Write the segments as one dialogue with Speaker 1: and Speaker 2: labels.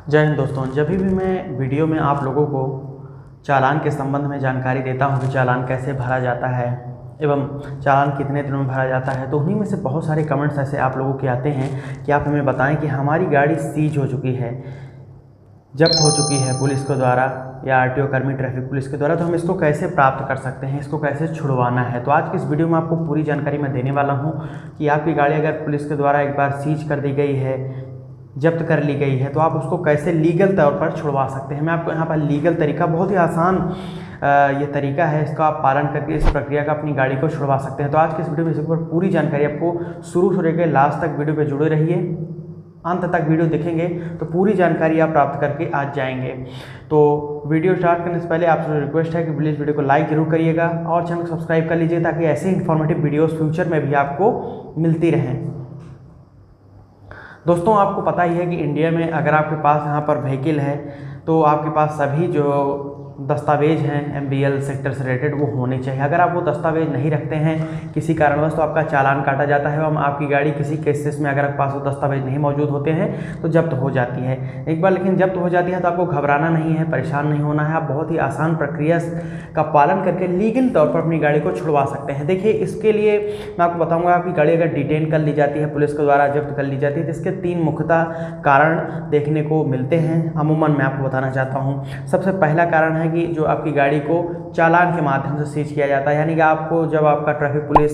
Speaker 1: जय हिंद दोस्तों। जब भी मैं वीडियो में आप लोगों को चालान के संबंध में जानकारी देता हूं कि चालान कैसे भरा जाता है एवं चालान कितने दिनों में भरा जाता है, तो उन्हीं में से बहुत सारे कमेंट्स ऐसे आप लोगों के आते हैं कि आप हमें बताएं कि हमारी गाड़ी सीज हो चुकी है, जब्त हो चुकी है पुलिस के द्वारा या आरटीओ कर्मी ट्रैफिक पुलिस के द्वारा, तो हम इसको कैसे प्राप्त कर सकते हैं, इसको कैसे छुड़वाना है। तो आज की इस वीडियो में आपको पूरी जानकारी मैं देने वाला हूं कि आपकी गाड़ी अगर पुलिस के द्वारा एक बार सीज कर दी गई है, जब्त कर ली गई है, तो आप उसको कैसे लीगल तौर पर छुड़वा सकते हैं। मैं आपको यहाँ पर लीगल तरीका, बहुत ही आसान ये तरीका है, इसका आप पालन करके इस प्रक्रिया का अपनी गाड़ी को छुड़वा सकते हैं। तो आज के इस वीडियो में इस पर पूरी जानकारी आपको शुरू से लेकर लास्ट तक वीडियो पे जुड़े रहिए, अंत तक वीडियो देखेंगे तो पूरी जानकारी आप प्राप्त करके आज जाएंगे। तो वीडियो स्टार्ट करने से पहले आपसे रिक्वेस्ट है कि प्लीज़ वीडियो को लाइक जरूर करिएगा और चैनल को सब्सक्राइब कर लीजिए ताकि ऐसे इन्फॉर्मेटिव वीडियोस फ्यूचर में भी आपको मिलती रहें। दोस्तों, आपको पता ही है कि इंडिया में अगर आपके पास यहाँ पर व्हीकल है तो आपके पास सभी जो दस्तावेज हैं MBL सेक्टर से रिलेटेड वो होने चाहिए। अगर आप वो दस्तावेज नहीं रखते हैं किसी कारणवश तो आपका चालान काटा जाता है एवं आपकी गाड़ी किसी केसेस में अगर आपके पास वो दस्तावेज नहीं मौजूद होते हैं तो जब्त हो जाती है एक बार। लेकिन जब्त हो जाती है तो आपको घबराना नहीं है, परेशान नहीं होना है। आप बहुत ही आसान प्रक्रिया का पालन करके लीगल तौर पर अपनी गाड़ी को छुड़वा सकते हैं। देखिए, इसके लिए मैं आपको बताऊँगा, आपकी गाड़ी अगर डिटेन कर ली जाती है, पुलिस के द्वारा जब्त कर ली जाती है, तो इसके 3 मुख्यतः कारण देखने को मिलते हैं। अमूमन मैं आपको बताना चाहता हूँ। सबसे पहला कारण है कि जो आपकी गाड़ी को चालान के माध्यम से सीज किया जाता है, यानी कि आपको जब आपका traffic police,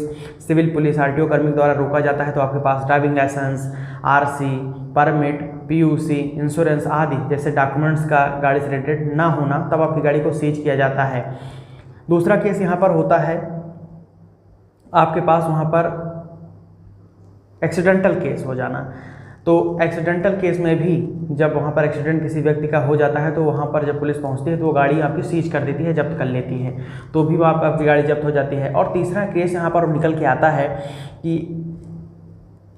Speaker 1: civil police, RTO कर्मी द्वारा रोका जाता है तो आपके पास driving licence, RC, permit, PUC, insurance आदि जैसे डॉक्यूमेंट्स का गाड़ी से रिलेटेड ना होना, तब आपकी गाड़ी को सीज किया जाता है। दूसरा केस यहाँ पर होता है आपके पास वहाँ पर एक्सीडेंटल केस हो जाना। तो एक्सीडेंटल केस में भी जब वहाँ पर एक्सीडेंट किसी व्यक्ति का हो जाता है तो वहाँ पर जब पुलिस पहुँचती है तो वो गाड़ी आपकी सीज कर देती है, जब्त कर लेती है, तो भी वो आपकी गाड़ी जब्त हो जाती है। और तीसरा केस यहाँ पर निकल के आता है कि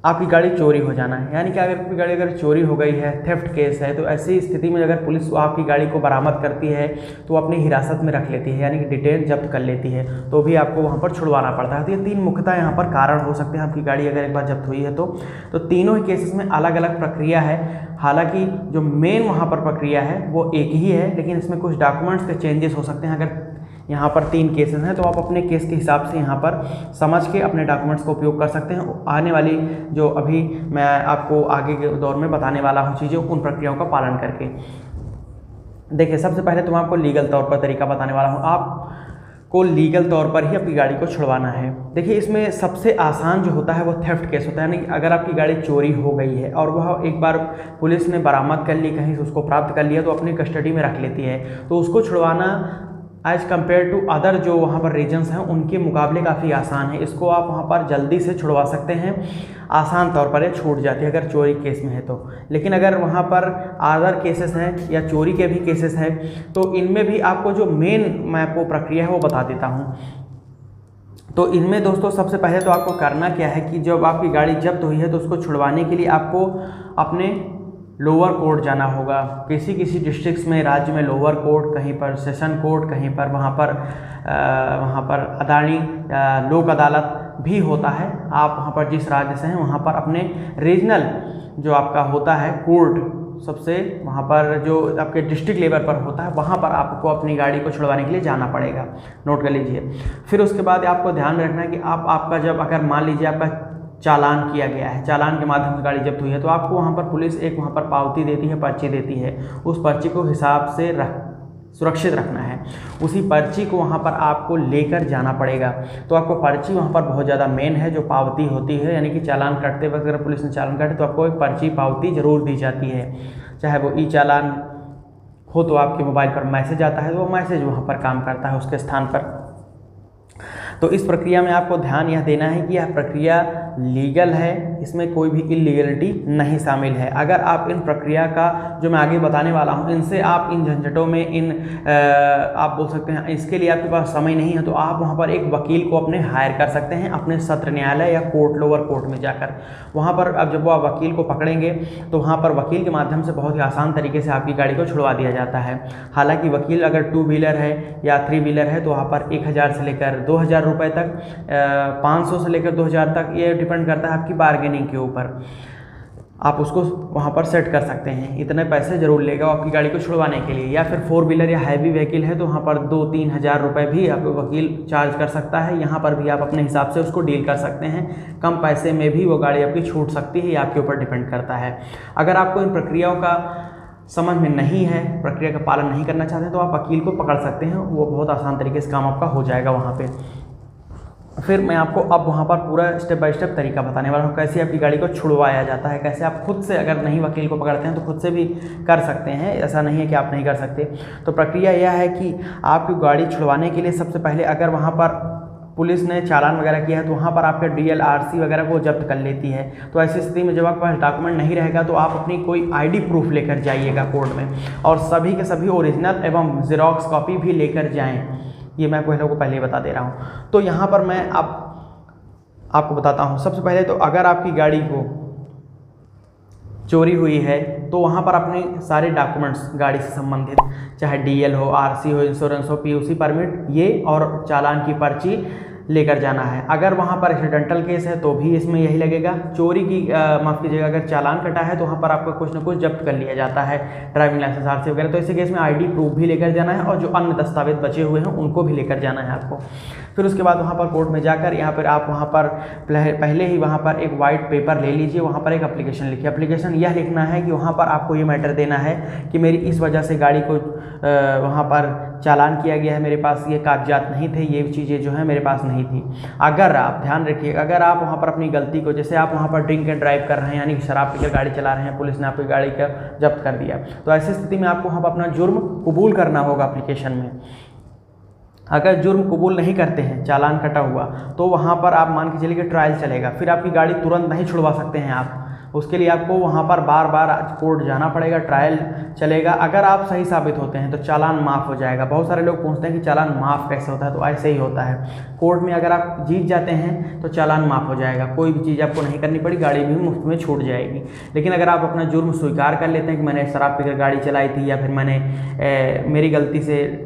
Speaker 1: आपकी गाड़ी चोरी हो जाना है, यानी कि अगर आपकी गाड़ी अगर चोरी हो गई है, थेफ्ट केस है, तो ऐसी स्थिति में अगर पुलिस आपकी गाड़ी को बरामद करती है तो अपनी हिरासत में रख लेती है, यानी कि डिटेन जब्त कर लेती है, तो भी आपको वहाँ पर छुड़वाना पड़ता है। तो ये 3 मुख्यतः यहाँ पर कारण हो सकते हैं आपकी गाड़ी अगर एक बार जब्त हुई है तो तीनों ही केसेस में अलग अलग प्रक्रिया है। हालांकि जो मेन वहाँ पर प्रक्रिया है वो एक ही है, लेकिन इसमें कुछ डॉक्यूमेंट्स के चेंजेस हो सकते हैं। अगर यहाँ पर 3 केसेस हैं तो आप अपने केस के हिसाब से यहाँ पर समझ के अपने डॉक्यूमेंट्स का उपयोग कर सकते हैं। आने वाली जो अभी मैं आपको आगे के दौर में बताने वाला हूँ चीज़ें, उन प्रक्रियाओं का पालन करके। देखिए, सबसे पहले तो मैं आपको लीगल तौर पर तरीका बताने वाला हूँ। आपको लीगल तौर पर ही अपनी गाड़ी को छुड़वाना है। देखिए, इसमें सबसे आसान जो होता है वो थेफ्ट केस होता है, यानी कि अगर आपकी गाड़ी चोरी हो गई है और वह एक बार पुलिस ने बरामद कर ली, कहीं से उसको प्राप्त कर लिया तो अपनी कस्टडी में रख लेती है, तो उसको छुड़वाना एज़ कम्पेयर टू अदर जो वहाँ पर रीजन्स हैं उनके मुकाबले काफ़ी आसान है। इसको आप वहाँ पर जल्दी से छुड़वा सकते हैं, आसान तौर पर ये छूट जाती है अगर चोरी केस में है तो। लेकिन अगर वहाँ पर अदर केसेस हैं या चोरी के भी केसेस हैं तो इनमें भी आपको जो मेन मैं आपको प्रक्रिया है वो बता देता हूँ। तो इनमें दोस्तों सबसे पहले तो आपको करना क्या है कि जब आपकी गाड़ी जब्त हुई है तो उसको छुड़वाने के लिए आपको अपने लोअर कोर्ट जाना होगा। किसी डिस्ट्रिक्ट्स में, राज्य में लोअर कोर्ट, कहीं पर सेशन कोर्ट, कहीं पर वहाँ पर अदानी लोक अदालत भी होता है। आप वहाँ पर जिस राज्य से हैं वहाँ पर अपने रीजनल जो आपका होता है कोर्ट, सबसे वहाँ पर जो आपके डिस्ट्रिक्ट लेवल पर होता है वहाँ पर आपको अपनी गाड़ी को छुड़वाने के लिए जाना पड़ेगा। नोट कर लीजिए। फिर उसके बाद आपको ध्यान में रखना है कि आपका जब अगर मान लीजिए आपका चालान किया गया है, चालान के माध्यम से गाड़ी जब्त हुई है, तो आपको वहाँ पर पुलिस एक वहाँ पर पावती देती है, पर्ची देती है। उस पर्ची को हिसाब से सुरक्षित रखना है। उसी पर्ची को वहाँ पर आपको लेकर जाना पड़ेगा। तो आपको पर्ची वहाँ पर बहुत ज़्यादा मेन है, जो पावती होती है, यानी कि चालान कटते वक्त अगर पुलिस ने चालान काटे तो आपको एक पर्ची पावती ज़रूर दी जाती है। चाहे वो चालान हो तो आपके मोबाइल पर मैसेज आता है, तो वो मैसेज वहाँ पर काम करता है उसके स्थान पर। तो इस प्रक्रिया में आपको ध्यान यह देना है कि यह प्रक्रिया लीगल है, इसमें कोई भी इलीगलिटी नहीं शामिल है। अगर आप इन प्रक्रिया का जो मैं आगे बताने वाला हूं, इनसे आप इन झंझटों में आप बोल सकते हैं इसके लिए आपके पास समय नहीं है तो आप वहां पर एक वकील को अपने हायर कर सकते हैं अपने सत्र न्यायालय या कोर्ट, लोअर कोर्ट में जाकर। वहां पर अब जब वो आप वकील को पकड़ेंगे तो वहां पर वकील के माध्यम से बहुत ही आसान तरीके से आपकी गाड़ी को छुड़वा दिया जाता है। हालांकि वकील अगर 2 व्हीलर है या 3 व्हीलर है तो वहाँ पर 1000 से लेकर 2000 रुपये तक, 500 से लेकर 2000 तक, ये डिपेंड करता है आपकी बार्गेनिंग के ऊपर। आप उसको वहाँ पर सेट कर सकते हैं। इतने पैसे ज़रूर लेगा वो आपकी गाड़ी को छुड़वाने के लिए। या फिर 4 व्हीलर या हैवी व्हीकल है तो वहाँ पर 2-3 हज़ार रुपये भी आपको वकील चार्ज कर सकता है। यहाँ पर भी आप अपने हिसाब से उसको डील कर सकते हैं। कम पैसे में भी वो गाड़ी आपकी छूट सकती है, ये आपके ऊपर डिपेंड करता है। अगर आपको इन प्रक्रियाओं का समझ में नहीं है, प्रक्रिया का पालन नहीं करना चाहते हैं, तो आप वकील को पकड़ सकते हैं। वो बहुत आसान तरीके से काम आपका हो जाएगा वहाँ पे। फिर मैं आपको अब वहाँ पर पूरा स्टेप बाय स्टेप तरीका बताने वाला हूँ, कैसे आपकी गाड़ी को छुड़वाया जाता है, कैसे आप खुद से, अगर नहीं वकील को पकड़ते हैं तो खुद से भी कर सकते हैं। ऐसा नहीं है कि आप नहीं कर सकते। तो प्रक्रिया यह है कि आपकी गाड़ी छुड़वाने के लिए सबसे पहले, अगर वहाँ पर पुलिस ने चालान वगैरह किया है तो वहाँ पर आपका DL RC वगैरह को जब्त कर लेती है। तो ऐसी स्थिति में जब आपके पास डॉक्यूमेंट नहीं रहेगा तो आप अपनी कोई ID प्रूफ लेकर जाइएगा कोर्ट में, और सभी के सभी ओरिजिनल एवं ज़ेरॉक्स कॉपी भी लेकर जाएँ। ये मैं पहले को पहले ही बता दे रहा हूँ। तो यहाँ पर मैं अब आपको बताता हूँ। सबसे पहले तो अगर आपकी गाड़ी को चोरी हुई है तो वहाँ पर अपने सारे डॉक्यूमेंट्स गाड़ी से संबंधित, चाहे DL हो, RC हो, इंश्योरेंस हो, PUC परमिट, ये और चालान की पर्ची लेकर जाना है। अगर वहाँ पर एक्सीडेंटल केस है तो भी इसमें यही लगेगा। चोरी की माफ़ कीजिएगा, अगर चालान कटा है तो वहाँ पर आपका कुछ ना कुछ जब्त कर लिया जाता है, ड्राइविंग लाइसेंस, RC वगैरह। तो इसी केस में ID प्रूफ भी लेकर जाना है, और जो अन्य दस्तावेज बचे हुए हैं उनको भी लेकर जाना है आपको। फिर उसके बाद वहाँ पर कोर्ट में जाकर यहाँ पर आप वहाँ पर पहले ही वहाँ पर एक वाइट पेपर ले लीजिए, वहाँ पर एक एप्लीकेशन लिखिए। एप्लीकेशन यह लिखना है कि वहाँ पर आपको ये मैटर देना है कि मेरी इस वजह से गाड़ी को वहाँ पर चालान किया गया है, मेरे पास ये कागजात नहीं थे, ये चीज़ें जो है मेरे पास नहीं थी। अगर आप ध्यान रखिए, अगर आप वहाँ पर अपनी गलती को, जैसे आप वहाँ पर ड्रिंक एंड ड्राइव कर रहे हैं, यानी कि शराब पीकर गाड़ी चला रहे हैं, पुलिस ने आपकी गाड़ी का जब्त कर दिया, तो ऐसी स्थिति में आपको वहाँ पर अपना जुर्म कबूल करना होगा एप्लीकेशन में। अगर जुर्म कबूल नहीं करते हैं, चालान कटा हुआ, तो वहाँ पर आप मान के चलिए कि ट्रायल चलेगा। फिर आपकी गाड़ी तुरंत नहीं छुड़वा सकते हैं आप, उसके लिए आपको वहाँ पर बार बार कोर्ट जाना पड़ेगा, ट्रायल चलेगा। अगर आप सही साबित होते हैं तो चालान माफ़ हो जाएगा। बहुत सारे लोग पूछते हैं कि चालान माफ़ कैसे होता है, तो ऐसे ही होता है। कोर्ट में अगर आप जीत जाते हैं तो चालान माफ़ हो जाएगा, कोई भी चीज़ आपको नहीं करनी पड़ी, गाड़ी भी मुफ्त में छूट जाएगी। लेकिन अगर आप अपना जुर्म स्वीकार कर लेते हैं कि मैंने शराब पीकर गाड़ी चलाई थी, या फिर मैंने मेरी गलती से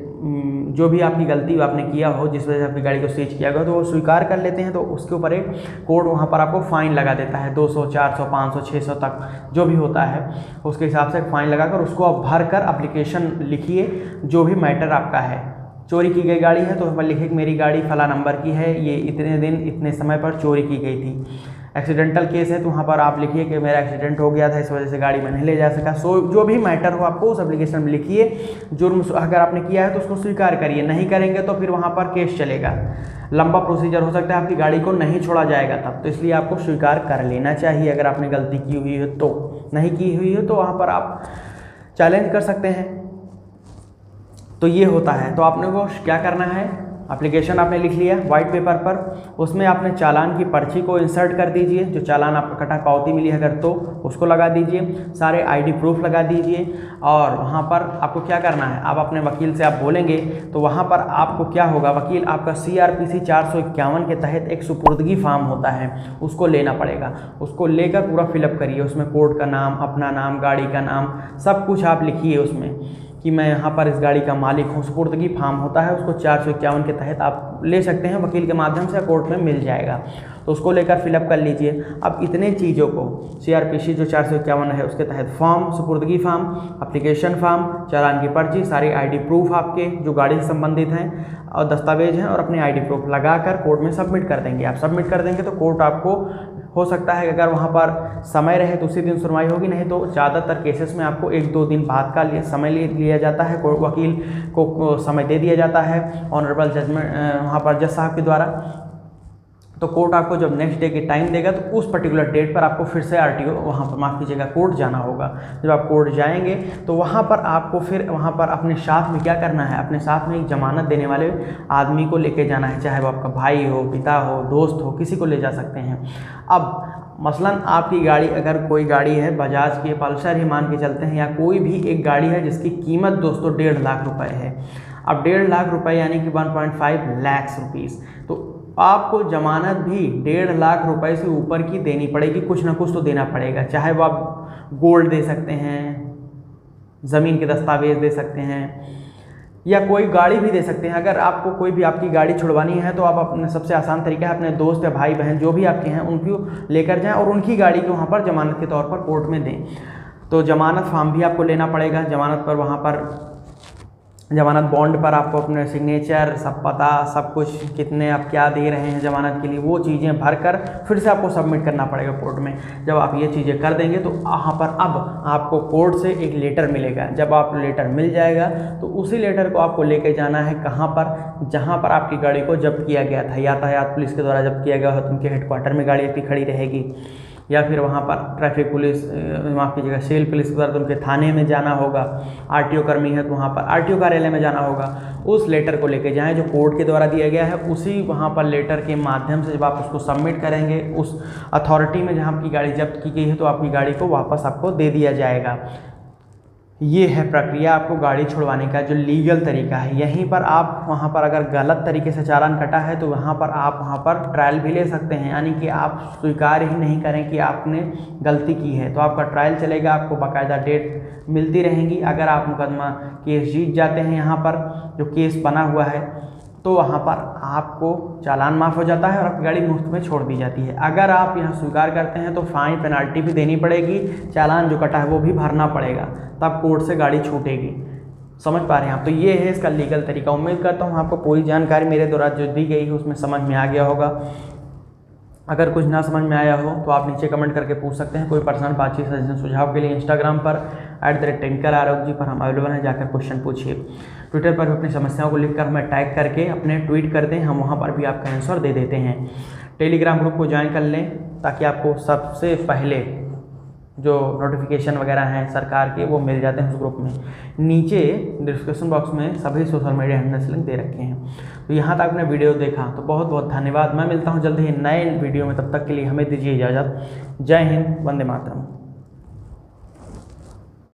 Speaker 1: जो भी आपकी गलती आपने किया हो, जिस वजह से आपकी गाड़ी को सीज किया गया, तो वो स्वीकार कर लेते हैं, तो उसके ऊपर एक कोर्ट वहाँ पर आपको फ़ाइन लगा देता है, 200, 400, 500, 600 तक जो भी होता है, उसके हिसाब से फ़ाइन लगाकर उसको आप भर कर एप्लीकेशन लिखिए, जो भी मैटर आपका है। चोरी की गई गाड़ी है तो वहाँ पर लिखिए कि मेरी गाड़ी फला नंबर की है, ये इतने दिन इतने समय पर चोरी की गई थी। एक्सीडेंटल केस है तो वहाँ पर आप लिखिए कि मेरा एक्सीडेंट हो गया था, इस वजह से गाड़ी में नहीं ले जा सका। जो भी मैटर हो आपको उस एप्लीकेशन में लिखिए। जुर्म अगर आपने किया है तो उसको स्वीकार करिए, नहीं करेंगे तो फिर वहाँ पर केस चलेगा, लंबा प्रोसीजर हो सकता है, आपकी गाड़ी को नहीं छोड़ा जाएगा तब। तो इसलिए आपको स्वीकार कर लेना चाहिए। अगर आपने गलती की हुई है तो, नहीं की हुई है तो वहाँ पर आप चैलेंज कर सकते हैं। तो ये होता है। तो आपने को क्या करना है, एप्लीकेशन आपने लिख लिया वाइट पेपर पर, उसमें आपने चालान की पर्ची को इंसर्ट कर दीजिए, जो चालान आपको कटा पावती मिली अगर तो उसको लगा ददीजिए, सारे ID प्रूफ लगा दीजिए। और वहाँ पर आपको क्या करना है, आप अपने वकील से आप बोलेंगे तो वहाँ पर आपको क्या होगा, वकील आपका CRPC 451 के तहत एक सुपुर्दगी फार्म होता है, उसको लेना पड़ेगा। उसको लेकर पूरा फिलअप करिए, उसमें कोर्ट का नाम, अपना नाम, गाड़ी का नाम, सब कुछ आप लिखिए उसमें कि मैं यहाँ पर इस गाड़ी का मालिक हूँ। सुपुर्दगी फार्म होता है, उसको 451 के तहत आप ले सकते हैं, वकील के माध्यम से कोर्ट में मिल जाएगा। तो उसको लेकर फिलअप कर लीजिए। अब इतने चीज़ों को CRPC जो 451 है उसके तहत फॉर्म, सुपुर्दगी फॉर्म, एप्लीकेशन फॉर्म, चालान की पर्ची, सारे ID प्रूफ आपके जो गाड़ी से संबंधित हैं और दस्तावेज हैं, और अपने ID प्रूफ लगाकर कोर्ट में सबमिट कर देंगे। आप सबमिट कर देंगे तो कोर्ट आपको, हो सकता है कि अगर वहाँ पर समय रहे तो उसी दिन सुनवाई होगी, नहीं तो ज़्यादातर केसेस में आपको 1-2 दिन बाद का समय लिया जाता है, वकील को समय दे दिया जाता है ऑनरेबल जजमेंट वहाँ पर जज साहब के द्वारा। तो कोर्ट आपको जब नेक्स्ट डे के टाइम देगा तो उस पर्टिकुलर डेट पर आपको फिर से RTO वहाँ पर, माफ़ कीजिएगा, कोर्ट जाना होगा। जब आप कोर्ट जाएंगे तो वहाँ पर आपको फिर वहाँ पर अपने साथ में क्या करना है, अपने साथ में एक ज़मानत देने वाले आदमी को लेके जाना है, चाहे वो आपका भाई हो, पिता हो, दोस्त हो, किसी को ले जा सकते हैं। अब मसलन आपकी गाड़ी, अगर कोई गाड़ी है बजाज की, पल्सर ही मान के चलते हैं, या कोई भी एक गाड़ी है जिसकी कीमत दोस्तों 1.5 लाख रुपए है। अब 1.5 लाख रुपए यानी कि 1.5 लाख रुपीज़, तो आपको ज़मानत भी 1.5 लाख रुपए से ऊपर की देनी पड़ेगी, कुछ ना कुछ तो देना पड़ेगा। चाहे वो आप गोल्ड दे सकते हैं, ज़मीन के दस्तावेज दे सकते हैं, या कोई गाड़ी भी दे सकते हैं। अगर आपको कोई भी आपकी गाड़ी छुड़वानी है तो आप अपने सबसे आसान तरीका है अपने दोस्त या भाई बहन जो भी आपके हैं उनको लेकर जाएं और उनकी गाड़ी को वहाँ पर ज़मानत के तौर पर कोर्ट में दें। तो ज़मानत फार्म भी आपको लेना पड़ेगा। ज़मानत पर वहाँ पर ज़मानत बॉन्ड पर आपको अपने सिग्नेचर, सब पता, सब कुछ, कितने आप क्या दे रहे हैं ज़मानत के लिए, वो चीज़ें भर कर फिर से आपको सबमिट करना पड़ेगा कोर्ट में। जब आप ये चीज़ें कर देंगे तो यहाँ पर अब आपको कोर्ट से एक लेटर मिलेगा। जब आप लेटर मिल जाएगा तो उसी लेटर को आपको लेके जाना है कहाँ पर, जहाँ पर आपकी गाड़ी को जब्त किया गया था, यातायात पुलिस के द्वारा जब्त किया गया हो तो उनके हेडक्वार्टर में गाड़ी आपकी खड़ी रहेगी, या फिर वहाँ पर ट्रैफिक पुलिस, माफ़ कीजिएगा, सिविल पुलिस के द्वारा तो उनके थाने में जाना होगा। आरटीओ कर्मी है तो वहाँ पर आरटीओ कार्यालय में जाना होगा। उस लेटर को लेके जाएं जो कोर्ट के द्वारा दिया गया है। उसी वहाँ पर लेटर के माध्यम से जब आप उसको सबमिट करेंगे उस अथॉरिटी में जहाँ आपकी गाड़ी जब्त की गई है तो आपकी गाड़ी को वापस आपको दे दिया जाएगा। ये है प्रक्रिया आपको गाड़ी छुड़वाने का जो लीगल तरीका है। यहीं पर आप वहाँ पर अगर गलत तरीके से चालान कटा है तो वहाँ पर आप वहाँ पर ट्रायल भी ले सकते हैं, यानी कि आप स्वीकार ही नहीं करें कि आपने गलती की है तो आपका ट्रायल चलेगा, आपको बाकायदा डेट मिलती रहेंगी। अगर आप मुकदमा केस जीत जाते हैं यहाँ पर जो केस बना हुआ है तो वहाँ पर आपको चालान माफ़ हो जाता है और आपकी गाड़ी मुफ्त में छोड़ दी जाती है। अगर आप यहाँ स्वीकार करते हैं तो फाइन पेनल्टी भी देनी पड़ेगी, चालान जो कटा है वो भी भरना पड़ेगा, तब कोर्ट से गाड़ी छूटेगी। समझ पा रहे हैं आप? तो ये है इसका लीगल तरीका। उम्मीद करता हूँ आपको पूरी जानकारी मेरे द्वारा जो दी गई है उसमें समझ में आ गया होगा। अगर कुछ ना समझ में आया हो तो आप नीचे कमेंट करके पूछ सकते हैं। कोई पर्सनल बातचीत, सजेशन, सुझाव के लिए इंस्टाग्राम पर @tinker पर हम अवेलेबल हैं, जाकर क्वेश्चन पूछिए। ट्विटर पर भी अपनी समस्याओं को लिखकर हमें टैग करके अपने ट्वीट कर दें, हम वहाँ पर भी आपका आंसर दे देते हैं। टेलीग्राम ग्रुप को ज्वाइन कर लें ताकि आपको सबसे पहले जो नोटिफिकेशन वगैरह हैं सरकार के वो मिल जाते हैं उस ग्रुप में। नीचे डिस्क्रिप्शन बॉक्स में सभी सोशल मीडिया हैंडल्स लिंक दे रखे हैं। तो यहाँ तक आपने वीडियो देखा तो बहुत बहुत धन्यवाद। मैं मिलता हूँ जल्द ही नए वीडियो में, तब तक के लिए हमें दीजिए इजाज़त। जय हिंद, वंदे मातरम।